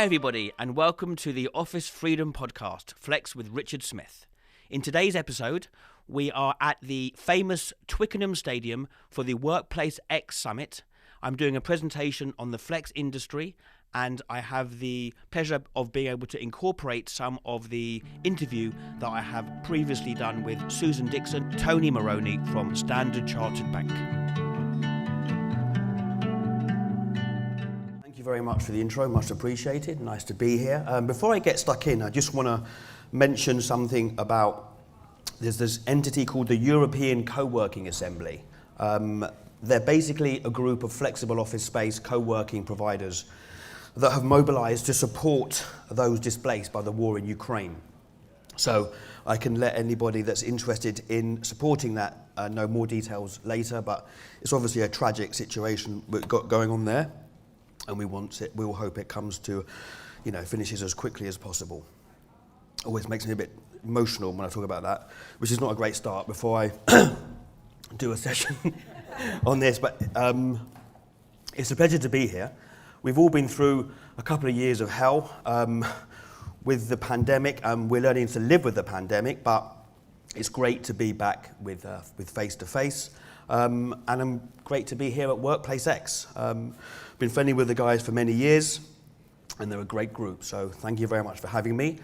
Hi everybody, and welcome to the Office Freedom Podcast, Flex with Richard Smith. In today's episode, we are at the famous Twickenham Stadium for the Workplace X Summit. I'm doing a presentation on the flex industry, and I have the pleasure of being able to incorporate some of the interview that I have previously done with Susan Dixon, Tony Maroney from Standard Chartered Bank. Thank you very much for the intro, much appreciated. Nice to be here. Before I get stuck in, I just want to mention something about there's this entity called the European Co-working Assembly. They're basically a group of flexible office space co-working providers that have mobilized to support those displaced by the war in Ukraine. So I can let anybody that's interested in supporting that know more details later, but it's obviously a tragic situation we've got going on there, and we'll hope it comes to, finishes as quickly as possible. Always makes me a bit emotional when I talk about that, which is not a great start before I do a session on this, but it's a pleasure to be here. We've all been through a couple of years of hell with the pandemic, and we're learning to live with the pandemic, but it's great to be back with face-to-face, and I'm great to be here at Workplace X. Been friendly with the guys for many years, and they're a great group, so thank you very much for having me.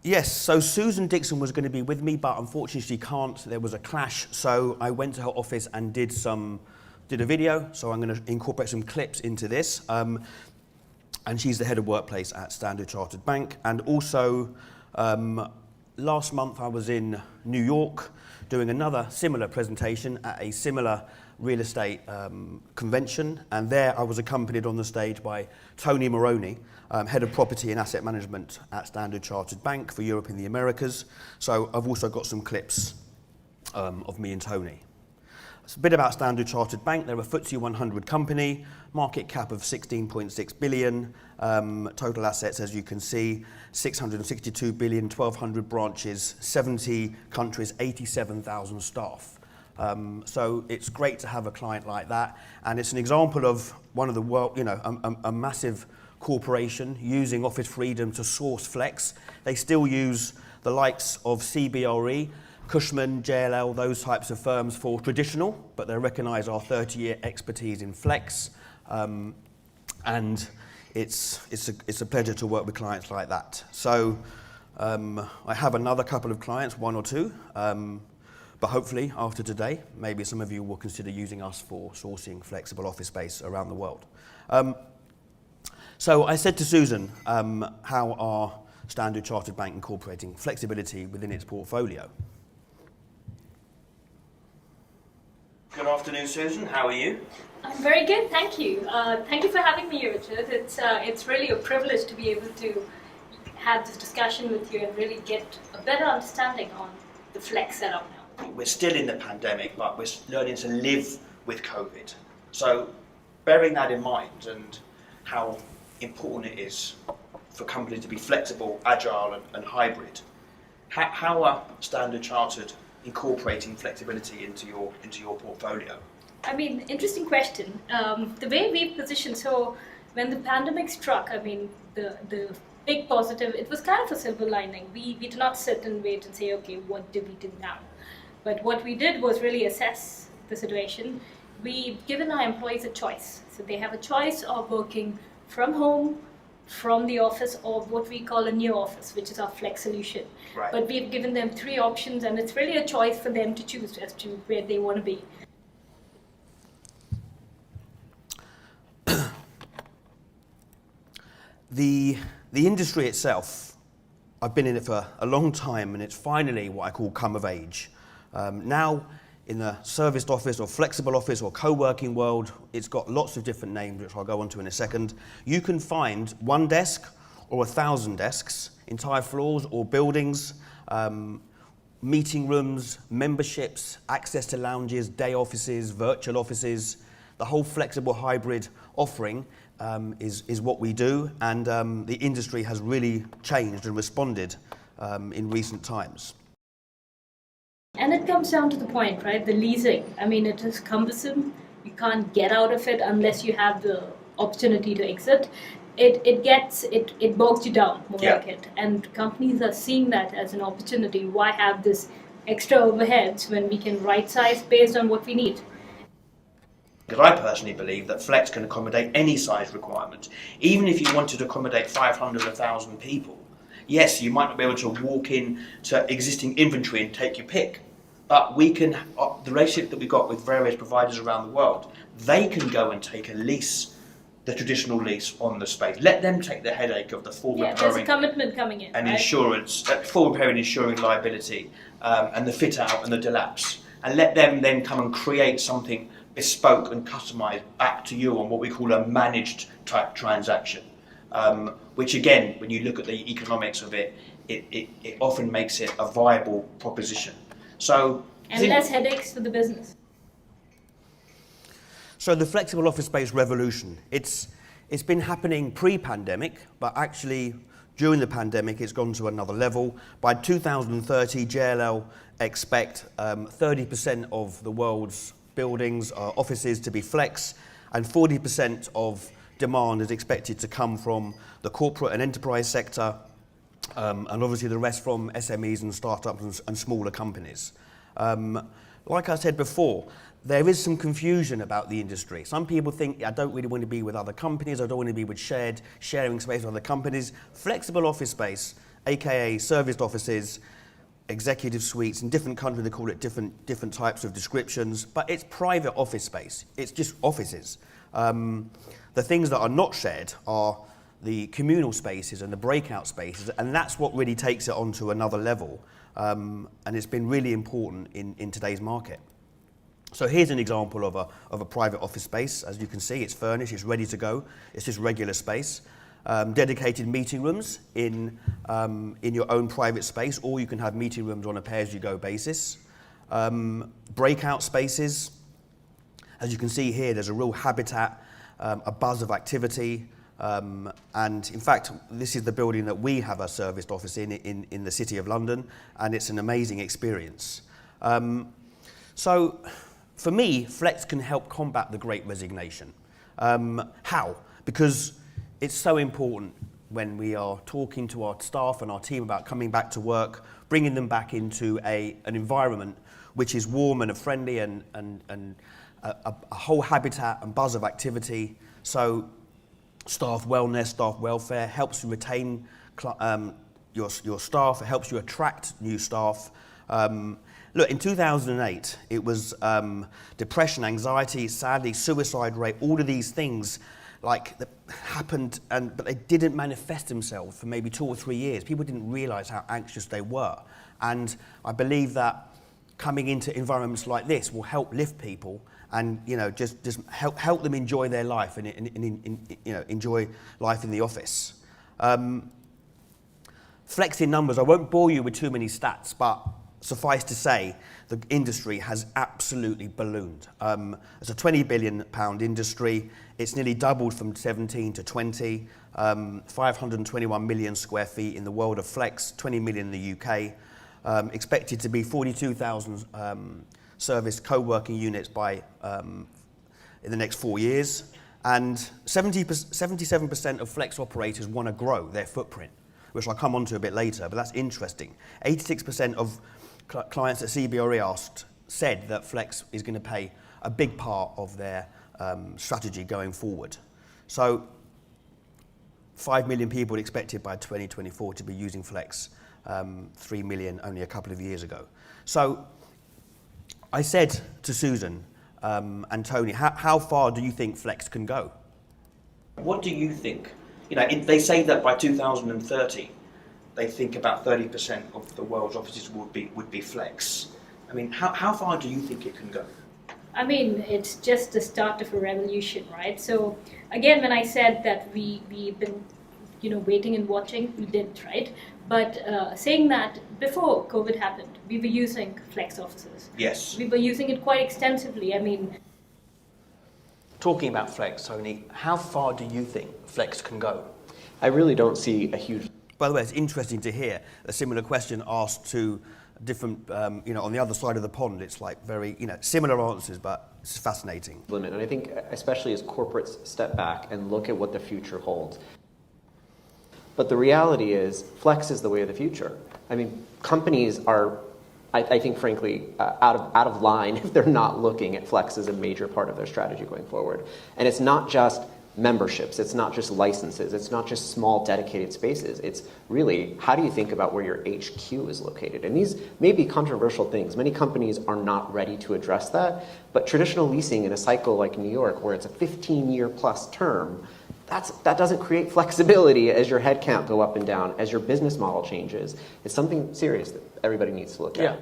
Yes, so Susan Dixon was going to be with me, but unfortunately she can't. There was a clash, so I went to her office and did a video, so I'm going to incorporate some clips into this. And she's the head of workplace at Standard Chartered Bank. And also, last month I was in New York doing another similar presentation at a similar real estate convention, and there I was accompanied on the stage by Tony Maroney, head of property and asset management at Standard Chartered Bank for Europe and the Americas. So I've also got some clips of me and Tony. It's a bit about Standard Chartered Bank. They're a FTSE 100 company, market cap of 16.6 billion, total assets, as you can see, 662 billion, 1,200 branches, 70 countries, 87,000 staff. So it's great to have a client like that, and it's an example of one of the world, a massive corporation using office freedom to source flex. They still use the likes of CBRE, Cushman, JLL, those types of firms for traditional, but they recognise our 30-year expertise in flex, and it's a pleasure to work with clients like that. So I have another couple of clients, one or two, but hopefully after today, maybe some of you will consider using us for sourcing flexible office space around the world. So I said to Susan, how are Standard Chartered Bank incorporating flexibility within its portfolio? Good afternoon, Susan. How are you? I'm very good, thank you. Thank you for having me here, Richard. It's really a privilege to be able to have this discussion with you and really get a better understanding on the flex setup now. We're still in the pandemic, but we're learning to live with COVID. So bearing that in mind and how important it is for companies to be flexible, agile and hybrid, how are Standard Chartered incorporating flexibility into your portfolio? I mean, interesting question. The way we've positioned, so when the pandemic struck, I mean, the big positive, it was kind of a silver lining. We did not sit and wait and say, okay, what do we do now? But what we did was really assess the situation. We've given our employees a choice. So they have a choice of working from home, from the office, or what we call a new office, which is our flex solution. Right. But we've given them 3 options, and it's really a choice for them to choose as to where they want to be. The industry itself, I've been in it for a long time, and it's finally what I call come of age. Now, in the serviced office or flexible office or co-working world, it's got lots of different names, which I'll go on to in a second. You can find one desk or 1,000 desks, entire floors or buildings, meeting rooms, memberships, access to lounges, day offices, virtual offices. The whole flexible hybrid offering is what we do, and the industry has really changed and responded in recent times. And it comes down to the point, right? The leasing. I mean, it is cumbersome. You can't get out of it unless you have the opportunity to exit. it bogs you down more Yeah. like it. And companies are seeing that as an opportunity. Why have this extra overheads when we can right size based on what we need? Because I personally believe that Flex can accommodate any size requirement. Even if you wanted to accommodate 500 or 1,000 people, yes, you might not be able to walk in to existing inventory and take your pick, but we can, the relationship that we've got with various providers around the world, they can go and take a lease, the traditional lease on the space. Let them take the headache of the full Yeah, there's a repairing commitment coming in. and right? insurance, full repair and insuring liability, and the fit out and the delapse, and let them then come and create something bespoke and customised back to you on what we call a managed type transaction. Which again, when you look at the economics of it, it often makes it a viable proposition. So, And less headaches for the business. So the flexible office space revolution, it's been happening pre-pandemic, but actually during the pandemic it's gone to another level. By 2030, JLL expect 30% of the world's buildings, offices to be flex, and 40% of demand is expected to come from the corporate and enterprise sector, and obviously the rest from SMEs and startups and smaller companies. Like I said before, there is some confusion about the industry. Some people think, I don't really want to be with other companies, I don't want to be with sharing space with other companies. Flexible office space, aka serviced offices, executive suites, in different countries they call it different types of descriptions, but it's private office space. It's just offices. The things that are not shared are the communal spaces and the breakout spaces, and that's what really takes it onto another level. And it's been really important in today's market. So here's an example of a private office space. As you can see, it's furnished, it's ready to go. It's just regular space. Dedicated meeting rooms in your own private space, or you can have meeting rooms on a pay-as-you-go basis. Breakout spaces. As you can see here, there's a real habitat, a buzz of activity. And in fact, this is the building that we have a serviced office in the City of London, and it's an amazing experience. So for me, Flex can help combat the Great Resignation. How? Because it's so important when we are talking to our staff and our team about coming back to work, bringing them back into an environment which is warm and friendly and a whole habitat and buzz of activity. So staff wellness, staff welfare helps you retain your staff, it helps you attract new staff. Look, in 2008, it was depression, anxiety, sadly, suicide rate, all of these things that happened, but they didn't manifest themselves for maybe 2 or 3 years. People didn't realise how anxious they were. And I believe that coming into environments like this will help lift people and just help them enjoy their life and enjoy life in the office. Flexing numbers, I won't bore you with too many stats, but suffice to say, the industry has absolutely ballooned. It's a £20 billion industry. It's nearly doubled from 17 to 20, 521 million square feet in the world of flex, 20 million in the UK. Expected to be 42,000 service co-working units by in the next 4 years. And 77% of flex operators want to grow their footprint, which I'll come on to a bit later, but that's interesting. 86% of clients that CBRE asked said that flex is going to play a big part of their strategy going forward. So 5 million people expected by 2024 to be using flex, 3 million only a couple of years ago. So I said to Susan and Tony, how far do you think flex can go? What do you think? They say that by 2030, they think about 30% of the world's offices would be flex. I mean, how far do you think it can go? I mean, it's just the start of a revolution, right? So again, when I said that we've been, waiting and watching, we didn't, right? But saying that before COVID happened, we were using flex offices. Yes. We were using it quite extensively. I mean, talking about flex, Tony, how far do you think flex can go? I really don't see a huge... By the way, it's interesting to hear a similar question asked to different, on the other side of the pond. It's like very, similar answers, but it's fascinating. limit. And I think especially as corporates step back and look at what the future holds, But the reality is, flex is the way of the future. I mean, companies are, I think, frankly, out of line if they're not looking at flex as a major part of their strategy going forward. And it's not just memberships, it's not just licenses, it's not just small dedicated spaces. It's really, how do you think about where your HQ is located? And these may be controversial things. Many companies are not ready to address that, but traditional leasing in a cycle like New York, where it's a 15-year plus term, that doesn't create flexibility as your headcount go up and down, as your business model changes. It's something serious that everybody needs to look at.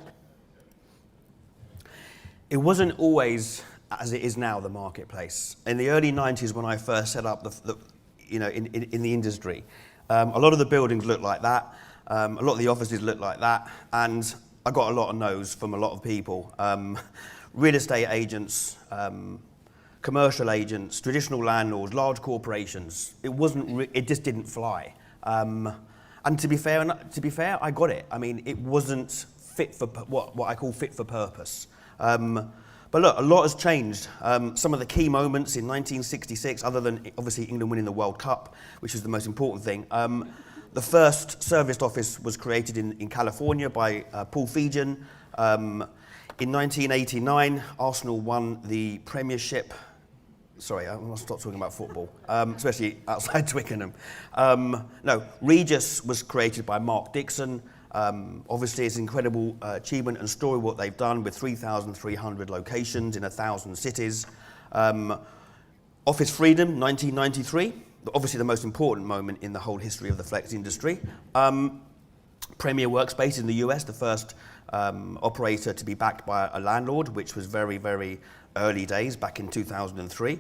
It wasn't always as it is now, the marketplace. In the early 90s, when I first set up in the industry, a lot of the buildings looked like that, a lot of the offices looked like that, and I got a lot of no's from a lot of people. Real estate agents, commercial agents, traditional landlords, large corporations. It just didn't fly. And to be fair, I got it. I mean, it wasn't fit for what I call fit for purpose. But look, a lot has changed. Some of the key moments in 1966, other than obviously England winning the World Cup, which is the most important thing, the first serviced office was created in California by Paul Fegan. In 1989, Arsenal won the Premiership. Sorry, I must stop talking about football, especially outside Twickenham. No, Regis was created by Mark Dixon. Obviously, it's an incredible achievement and story what they've done with 3,300 locations in 1,000 cities. Office Freedom, 1993, obviously the most important moment in the whole history of the flex industry. Premier Workspace in the US, the first operator to be backed by a landlord, which was very, very early days, back in 2003.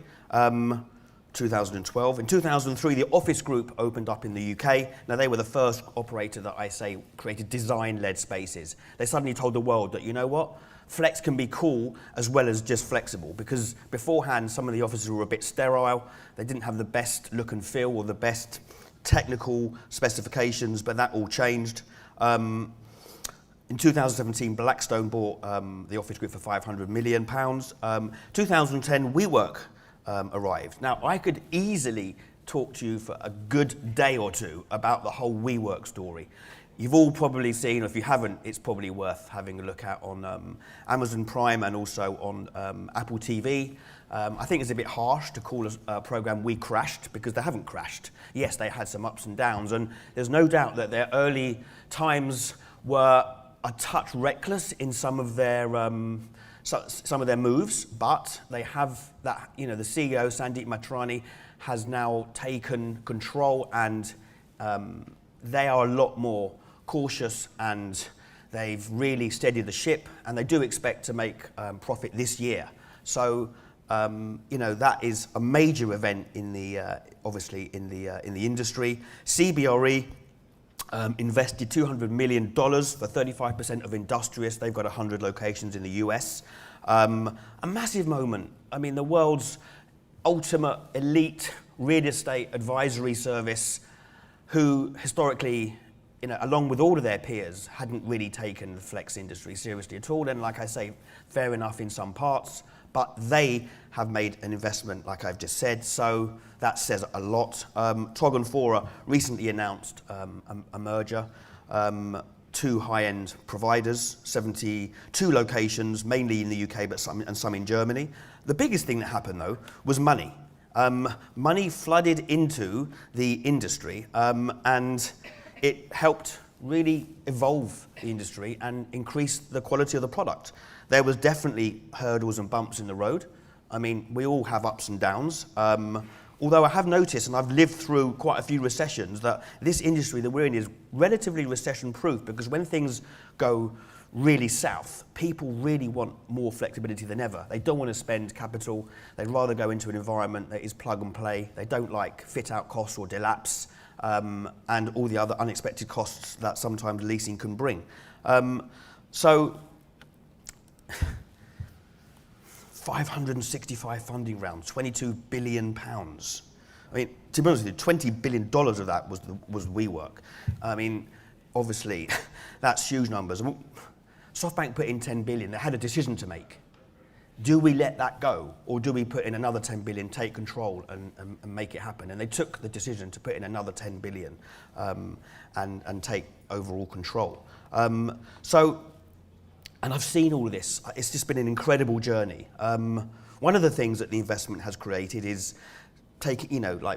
2012. In 2003, the Office Group opened up in the UK. Now, they were the first operator that I say created design-led spaces. They suddenly told the world that, you know what, flex can be cool as well as just flexible, because beforehand, some of the offices were a bit sterile. They didn't have the best look and feel or the best technical specifications, but that all changed. In 2017, Blackstone bought the Office Group for £500 million. 2010, WeWork arrived. Now, I could easily talk to you for a good day or two about the whole WeWork story. You've all probably seen, or if you haven't, it's probably worth having a look at on Amazon Prime and also on Apple TV. I think it's a bit harsh to call a program We Crashed, because they haven't crashed. Yes, they had some ups and downs, and there's no doubt that their early times were a touch reckless in some of their moves, but they have that, the CEO, Sandeep Matrani, has now taken control, and they are a lot more cautious, and they've really steadied the ship, and they do expect to make profit this year. So, that is a major event in the, obviously in the industry. CBRE invested $200 million for 35% of Industrious. They've got 100 locations in the US. A massive moment. I mean, the world's ultimate elite real estate advisory service, who historically, along with all of their peers, hadn't really taken the flex industry seriously at all. And like I say, fair enough in some parts, but they have made an investment, like I've just said, so that says a lot. Trog and Fora recently announced a merger. Two high-end providers, 72 locations, mainly in the UK, but some in Germany. The biggest thing that happened, though, was money. Money flooded into the industry, and it helped really evolve the industry and increase the quality of the product. There was definitely hurdles and bumps in the road. I mean, we all have ups and downs. Although I have noticed, and I've lived through quite a few recessions, that this industry that we're in is relatively recession-proof, because when things go really south, people really want more flexibility than ever. They don't want to spend capital. They'd rather go into an environment that is plug and play. They don't like fit-out costs or delapse, and all the other unexpected costs that sometimes leasing can bring. So 565 funding rounds, £22 billion. I mean, to be honest with you, $20 billion of that was WeWork. I mean, obviously, that's huge numbers. SoftBank put in $10 billion. They had a decision to make. Do we let that go, or do we put in another 10 billion, take control and make it happen? And they took the decision to put in another 10 billion and take overall control. And I've seen all of this. It's just been an incredible journey. One of the things that the investment has created is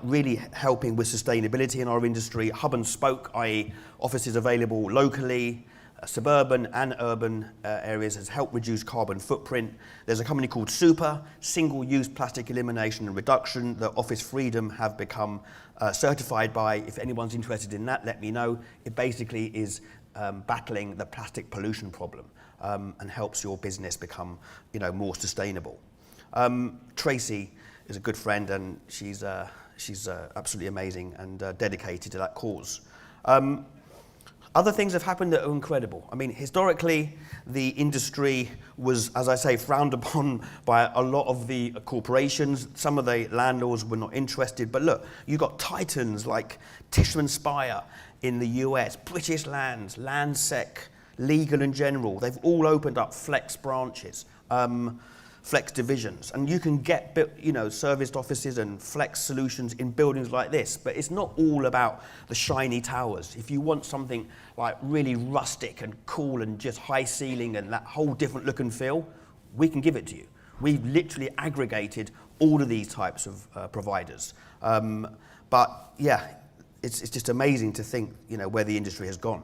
really helping with sustainability in our industry. Hub and spoke, i.e. offices available locally, suburban and urban areas, has helped reduce carbon footprint. There's a company called Super, Single-Use Plastic Elimination and Reduction, that Office Freedom have become certified by. If anyone's interested in that, let me know. It basically is battling the plastic pollution problem and helps your business become more sustainable. Tracy is a good friend, and she's absolutely amazing and dedicated to that cause. Other things have happened that are incredible. I mean, historically, the industry was, as I say, frowned upon by a lot of the corporations. Some of the landlords were not interested. But look, you got titans like Tishman Speyer in the US, British Lands, Landsec, Legal and General. They've all opened up flex branches. Flex divisions, and you can get serviced offices and flex solutions in buildings like this, but it's not all about the shiny towers. If you want something like really rustic and cool and just high ceiling and that whole different look and feel, we can give it to you. We've literally aggregated all of these types of providers. But yeah, it's just amazing to think where the industry has gone.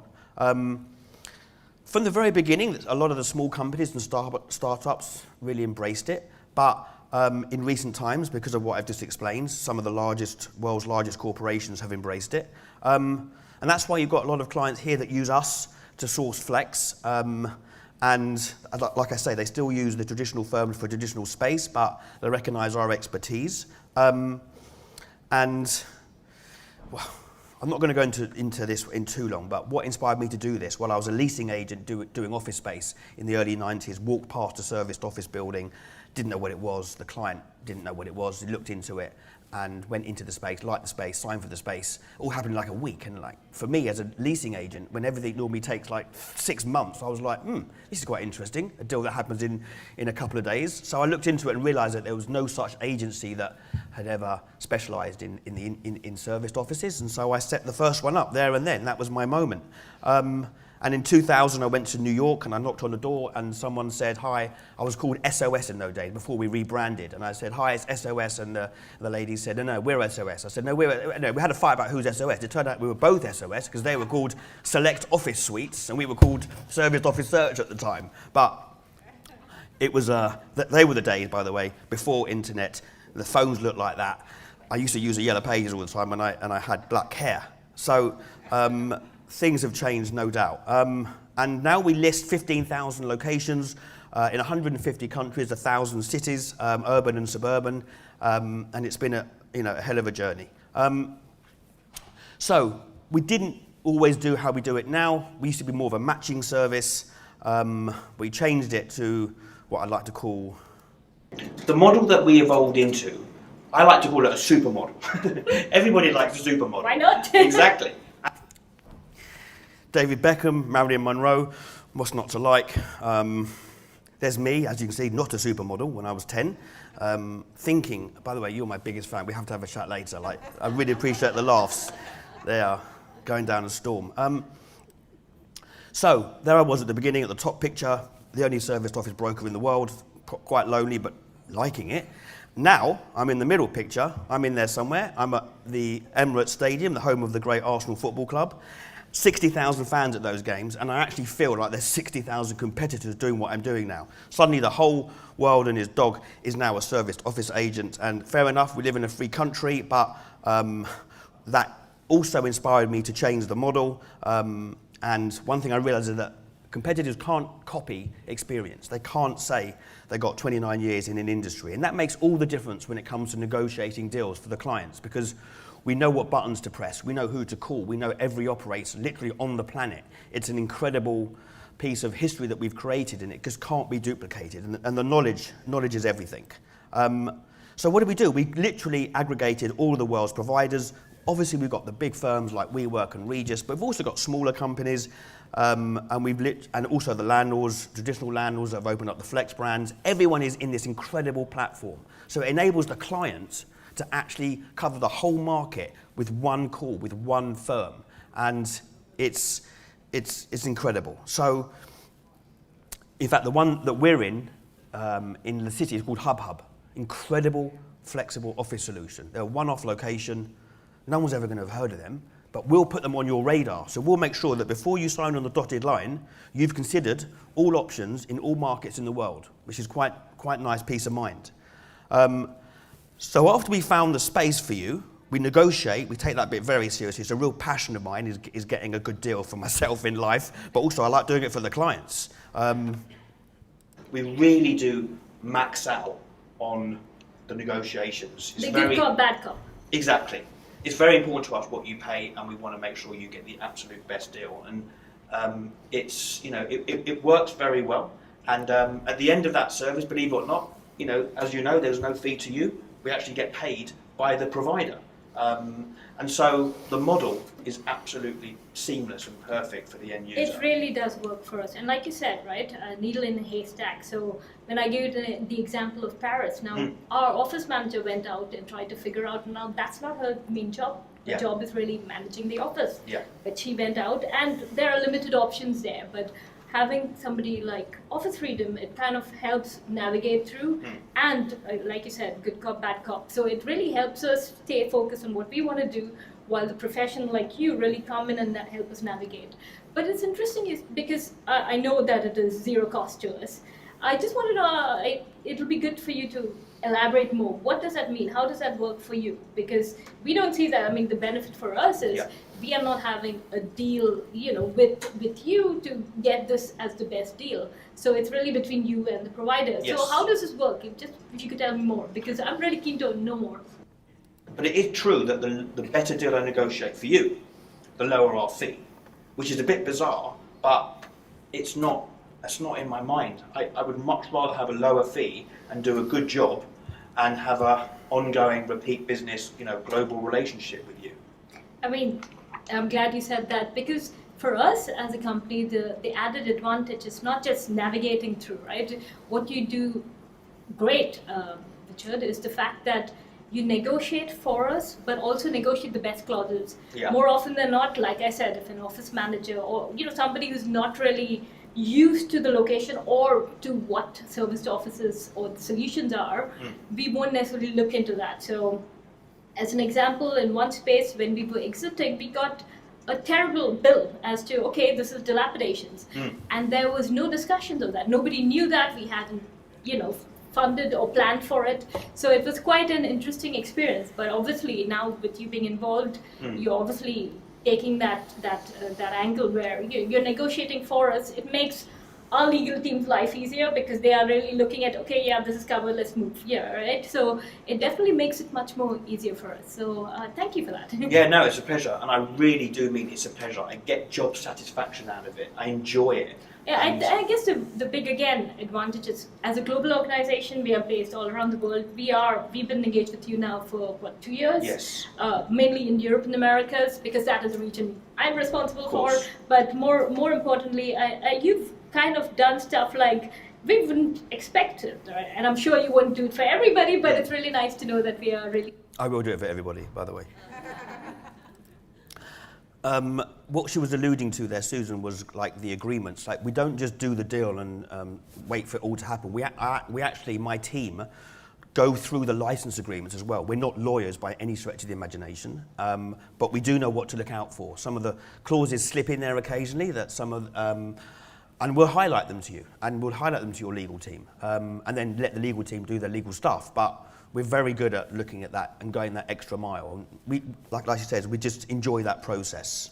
From the very beginning, a lot of the small companies and startups really embraced it. But in recent times, because of what I've just explained, some of the world's largest corporations have embraced it. And that's why you've got a lot of clients here that use us to source flex. And like I say, they still use the traditional firms for traditional space, but they recognize our expertise. I'm not going to go into this in too long, but what inspired me to do this? Well, I was a leasing agent doing office space in the early 90s, walked past a serviced office building, didn't know what it was, the client didn't know what it was, he looked into it and went into the space, liked the space, signed for the space. All happened in like a week. And for me as a leasing agent, when everything normally takes like 6 months, I was like, this is quite interesting, a deal that happens in a couple of days. So I looked into it and realized that there was no such agency that had ever specialized in serviced offices. And so I set the first one up there and then. That was my moment. And in 2000, I went to New York and I knocked on the door and someone said, hi. I was called SOS in those days before we rebranded. And I said, hi, it's SOS. And the lady said, no, we're SOS. I said, no, we had a fight about who's SOS. It turned out we were both SOS because they were called Select Office Suites and we were called Serviced Office Search at the time. But it was, they were the days, by the way, before internet. The phones looked like that. I used to use a Yellow Pages all the time and I had black hair. So, things have changed, no doubt. And now we list 15,000 locations in 150 countries, 1,000 cities, urban and suburban, and it's been a hell of a journey. So we didn't always do how we do it now. We used to be more of a matching service. We changed it to what I'd like to call the model that we evolved into. I like to call it a supermodel. Everybody likes a supermodel. Why not? Exactly. David Beckham, Marilyn Monroe, what's not to like? There's me, as you can see, not a supermodel when I was 10, thinking, by the way, you're my biggest fan, we have to have a chat later. I really appreciate the laughs. They are going down a storm. So there I was at the beginning, at the top picture, the only serviced office broker in the world, quite lonely, but liking it. Now, I'm in the middle picture, I'm in there somewhere, I'm at the Emirates Stadium, the home of the great Arsenal Football Club. 60,000 fans at those games, and I actually feel like there's 60,000 competitors doing what I'm doing now. Suddenly the whole world and his dog is now a serviced office agent, and fair enough, we live in a free country, but that also inspired me to change the model. And one thing I realized is that competitors can't copy experience. They can't say they got 29 years in an industry, and that makes all the difference when it comes to negotiating deals for the clients, because we know what buttons to press, we know who to call, we know every operator literally on the planet. It's an incredible piece of history that we've created, and it just can't be duplicated, and the knowledge is everything. So what did we do? We literally aggregated all of the world's providers. obviously we've got the big firms like WeWork and Regus, but we've also got smaller companies, and also the landlords, traditional landlords that have opened up the Flex brands. Everyone is in this incredible platform. So it enables the client to actually cover the whole market with one call, with one firm. And it's incredible. So, in fact, the one that we're in the city is called Hub. Incredible, flexible office solution. They're a one-off location. No one's ever going to have heard of them, but we'll put them on your radar. So we'll make sure that before you sign on the dotted line, you've considered all options in all markets in the world, which is quite nice peace of mind. So after we found the space for you, we negotiate, we take that bit very seriously. It's a real passion of mine is getting a good deal for myself in life, but also I like doing it for the clients. We really do max out on the negotiations. The good cop, bad cop. Exactly. It's very important to us what you pay, and we want to make sure you get the absolute best deal. And it works very well. And at the end of that service, believe it or not, as you know, there's no fee to you. We actually get paid by the provider. And so the model is absolutely seamless and perfect for the end user. It really does work for us. And like you said, right, a needle in a haystack. So when I gave the example of Paris, now our office manager went out and tried to figure out, now that's not her main job. The job is really managing the office. Yeah. But she went out, and there are limited options there. But having somebody like Office Freedom, it kind of helps navigate through, and like you said, good cop, bad cop. So it really helps us stay focused on what we want to do, while the professional like you really come in and help us navigate. But it's interesting because I know that it is zero cost to us. I just wanted to, it'll be good for you to elaborate more. What does that mean? How does that work for you? Because we don't see that. I mean, the benefit for us is we are not having a deal, with you to get this as the best deal. So it's really between you and the provider. Yes. So how does this work? If you could tell me more, because I'm really keen to know more. But it is true that the better deal I negotiate for you, the lower our fee, which is a bit bizarre, but that's not in my mind. I would much rather have a lower fee and do a good job and have a ongoing repeat business, global relationship with you. I mean, I'm glad you said that, because for us as a company, the added advantage is not just navigating through, right? What you do great, Richard, is the fact that you negotiate for us, but also negotiate the best clauses. Yeah. More often than not, like I said, if an office manager or somebody who's not really used to the location or to what serviced offices or the solutions are, we won't necessarily look into that. So as an example, in one space when we were exiting, we got a terrible bill as to, okay, this is dilapidations. And there was no discussions of that. Nobody knew that. We hadn't, funded or planned for it. So it was quite an interesting experience. But obviously now with you being involved, you're obviously taking that angle where you're negotiating for us. It makes our legal team's life easier because they are really looking at, okay, yeah, this is covered, let's move. Yeah, right? So it definitely makes it much more easier for us. So thank you for that. Yeah, no, it's a pleasure. And I really do mean it's a pleasure. I get job satisfaction out of it. I enjoy it. Yeah, I guess the big, again, advantage is, as a global organization, we are based all around the world. We've been engaged with you now for, 2 years? Yes. Mainly in Europe and Americas, because that is a region I'm responsible for. But more importantly, you've kind of done stuff like we wouldn't expect it. Right? And I'm sure you wouldn't do it for everybody, but it's really nice to know that we are really... I will do it for everybody, by the way. What she was alluding to there, Susan, was like the agreements. Like, we don't just do the deal and wait for it all to happen. We actually, my team, go through the license agreements as well. We're not lawyers by any stretch of the imagination, but we do know what to look out for. Some of the clauses slip in there occasionally, and we'll highlight them to you, and we'll highlight them to your legal team, and then let the legal team do their legal stuff. But we're very good at looking at that and going that extra mile. And we, like she says, we just enjoy that process.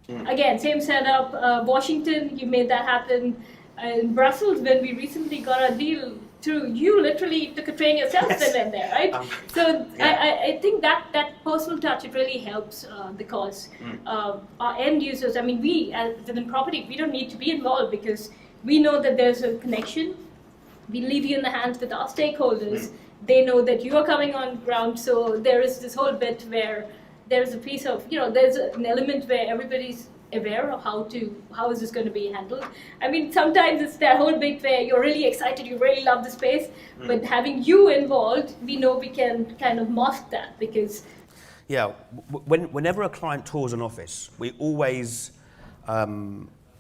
Again, same setup. Washington, you made that happen. In Brussels, when we recently got a deal through, you literally took a train yourself and went there, right? I think that personal touch, it really helps the cause. Our end users, I mean, we, as within property, we don't need to be involved because we know that there's a connection. We leave you in the hands with our stakeholders. They know that you are coming on ground, so there is this whole bit where there's a piece of, there's an element where everybody's aware of how is this going to be handled. I mean, sometimes it's that whole bit where you're really excited, you really love the space, but having you involved, we know we can kind of mask that because... Yeah, whenever a client tours an office, we always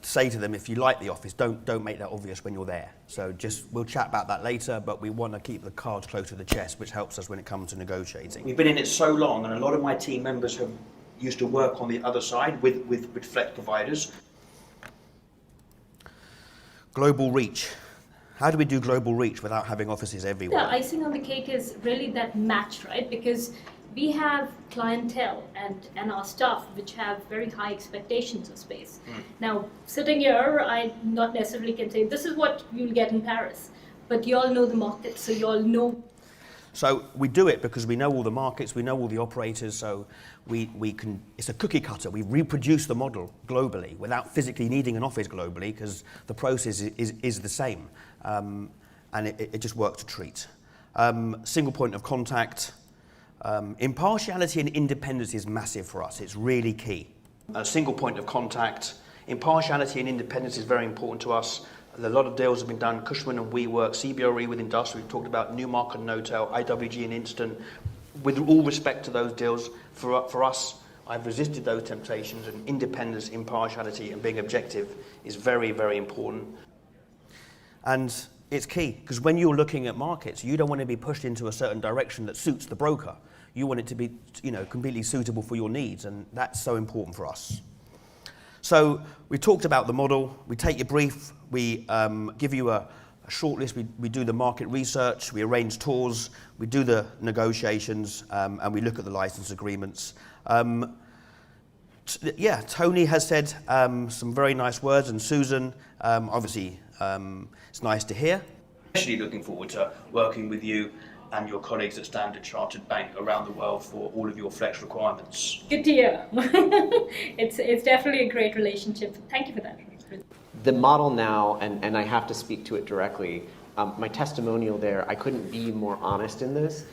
say to them, if you like the office, don't make that obvious when you're there. So we'll chat about that later, but we want to keep the cards close to the chest, which helps us when it comes to negotiating. We've been in it so long, and a lot of my team members have used to work on the other side with flex providers. Global reach. How do we do global reach without having offices everywhere? The icing on the cake is really that match, right? Because we have clientele and our staff which have very high expectations of space. Now, sitting here, I not necessarily can say this is what you'll get in Paris, but you all know the market, so you all know. So we do it because we know all the markets, we know all the operators, so we can, it's a cookie cutter. We reproduce the model globally without physically needing an office globally because the process is the same. And it just works a treat. Single point of contact. Impartiality and independence is massive for us. It's really key. A single point of contact. Impartiality and independence is very important to us. A lot of deals have been done, Cushman and WeWork, CBRE with Industrial, we've talked about Newmarket and Notel, IWG and Instant. With all respect to those deals, for us, I've resisted those temptations, and independence, impartiality and being objective is very, very important. And it's key, because when you're looking at markets, you don't want to be pushed into a certain direction that suits the broker. You want it to be, completely suitable for your needs, and that's so important for us. So we talked about the model, we take your brief, we give you a shortlist, we do the market research, we arrange tours, we do the negotiations, and we look at the license agreements. Tony has said some very nice words, and Susan, obviously, it's nice to hear. Especially looking forward to working with you and your colleagues at Standard Chartered Bank around the world for all of your flex requirements. Good to hear. It's definitely a great relationship. Thank you for that. The model now, and I have to speak to it directly, my testimonial there, I couldn't be more honest in this.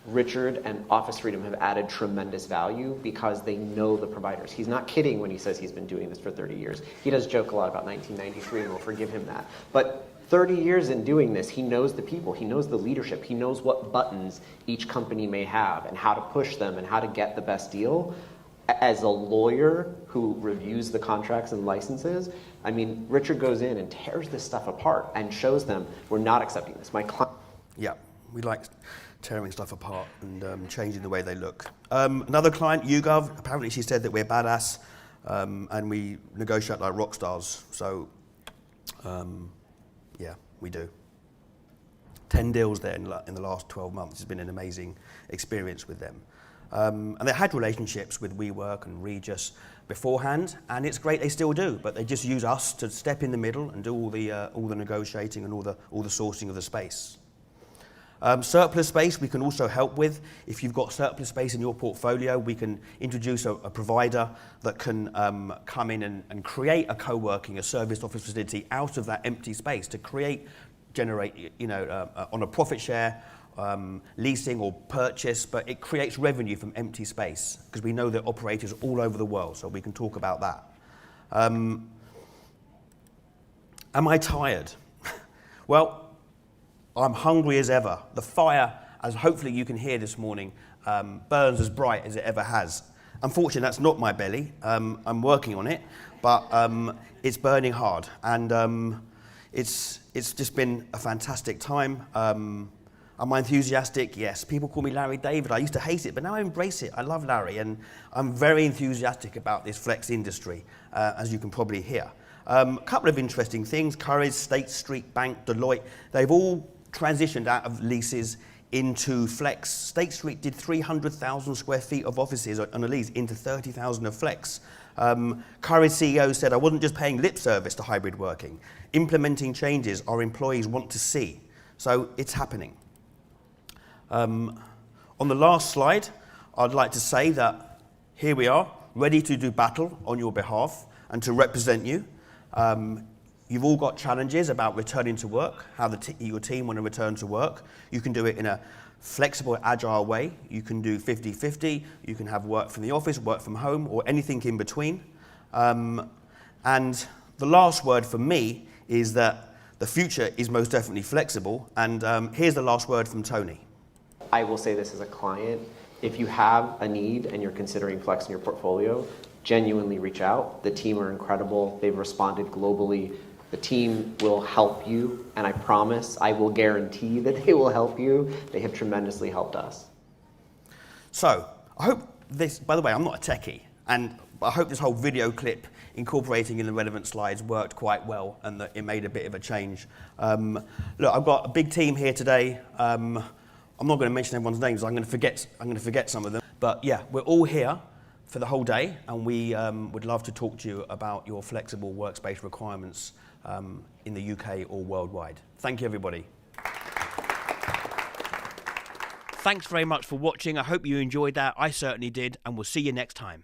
Richard and Office Freedom have added tremendous value because they know the providers. He's not kidding when he says he's been doing this for 30 years. He does joke a lot about 1993, and we'll forgive him that. But 30 years in doing this, he knows the people, he knows the leadership, he knows what buttons each company may have and how to push them and how to get the best deal. As a lawyer who reviews the contracts and licenses, I mean, Richard goes in and tears this stuff apart and shows them, we're not accepting this. My client. Yeah, we like tearing stuff apart and changing the way they look. Another client, YouGov, apparently she said that we're badass and we negotiate like rock stars. So, yeah, we do. 10 deals there in the last 12 months. It's been an amazing experience with them. And they had relationships with WeWork and Regis beforehand, and it's great they still do, but they just use us to step in the middle and do all the negotiating and all the sourcing of the space. Surplus space we can also help with. If you've got surplus space in your portfolio, we can introduce a provider that can come in and create a co-working, a serviced office facility out of that empty space to generate, on a profit share, leasing or purchase, but it creates revenue from empty space because we know that operators all over the world, so we can talk about that. Am I tired? Well, I'm hungry as ever. The fire, as hopefully you can hear this morning, burns as bright as it ever has. Unfortunately, that's not my belly. I'm working on it, but it's burning hard, and it's just been a fantastic time. Am I enthusiastic? Yes. People call me Larry David. I used to hate it, but now I embrace it. I love Larry, and I'm very enthusiastic about this flex industry, as you can probably hear. A couple of interesting things. Courage, State Street Bank, Deloitte, they've all transitioned out of leases into flex. State Street did 300,000 square feet of offices on a lease into 30,000 of flex. Courage CEO said, I wasn't just paying lip service to hybrid working, implementing changes our employees want to see. So it's happening. On the last slide, I'd like to say that here we are, ready to do battle on your behalf and to represent you. You've all got challenges about returning to work, how your team want to return to work. You can do it in a flexible, agile way. You can do 50-50, you can have work from the office, work from home, or anything in between. And the last word for me is that the future is most definitely flexible, and here's the last word from Tony. I will say this as a client, if you have a need and you're considering flexing your portfolio, genuinely reach out. The team are incredible, they've responded globally. The team will help you, and I promise, I will guarantee that they will help you. They have tremendously helped us. So, I hope this, by the way, I'm not a techie, and I hope this whole video clip incorporating in the relevant slides worked quite well and that it made a bit of a change. Look, I've got a big team here today. I'm not going to mention everyone's names, I'm going to forget some of them. But yeah, we're all here for the whole day, and we would love to talk to you about your flexible workspace requirements in the UK or worldwide. Thank you, everybody. Thanks very much for watching. I hope you enjoyed that. I certainly did, and we'll see you next time.